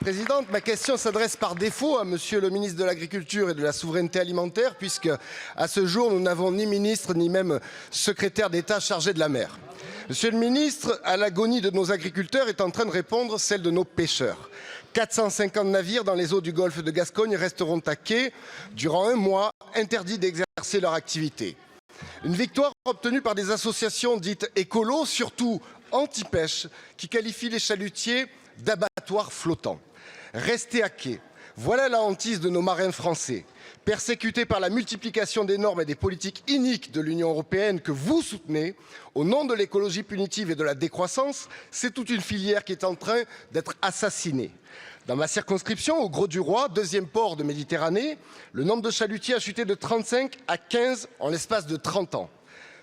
Présidente, ma question s'adresse par défaut à Monsieur le ministre de l'Agriculture et de la Souveraineté alimentaire, puisque à ce jour, nous n'avons ni ministre ni même secrétaire d'État chargé de la mer. Monsieur le ministre, à l'agonie de nos agriculteurs est en train de répondre celle de nos pêcheurs. 450 navires dans les eaux du golfe de Gascogne resteront à quai durant un mois, interdits d'exercer leur activité. Une victoire obtenue par des associations dites écolos, surtout anti-pêche, qui qualifient les chalutiers d'abattoirs flottants. Rester à quai, voilà la hantise de nos marins français, persécutés par la multiplication des normes et des politiques iniques de l'Union européenne que vous soutenez, au nom de l'écologie punitive et de la décroissance, c'est toute une filière qui est en train d'être assassinée. Dans ma circonscription, au Grau-du-Roi, deuxième port de Méditerranée, le nombre de chalutiers a chuté de 35 à 15 en l'espace de 30 ans.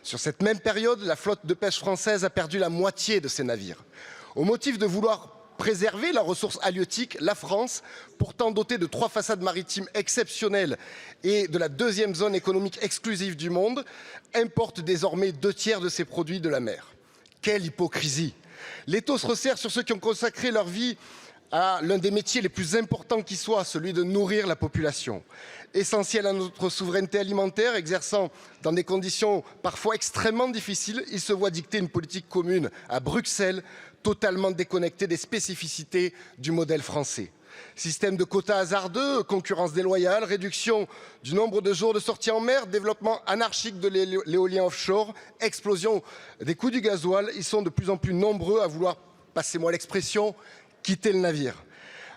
Sur cette même période, la flotte de pêche française a perdu la moitié de ses navires. Au motif de vouloir préserver la ressource halieutique, la France, pourtant dotée de 3 façades maritimes exceptionnelles et de la deuxième zone économique exclusive du monde, importe désormais 2/3 de ses produits de la mer. Quelle hypocrisie! L'étau se resserre sur ceux qui ont consacré leur vie à l'un des métiers les plus importants qui soit, celui de nourrir la population. Essentiel à notre souveraineté alimentaire, exerçant dans des conditions parfois extrêmement difficiles, il se voit dicter une politique commune à Bruxelles, totalement déconnectée des spécificités du modèle français. Système de quotas hasardeux, concurrence déloyale, réduction du nombre de jours de sortie en mer, développement anarchique de l'éolien offshore, explosion des coûts du gasoil. Ils sont de plus en plus nombreux à vouloir, passez-moi l'expression, quitter le navire.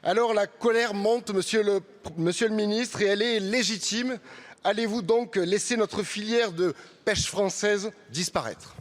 Alors la colère monte, monsieur le ministre, et elle est légitime. Allez-vous donc laisser notre filière de pêche française disparaître ?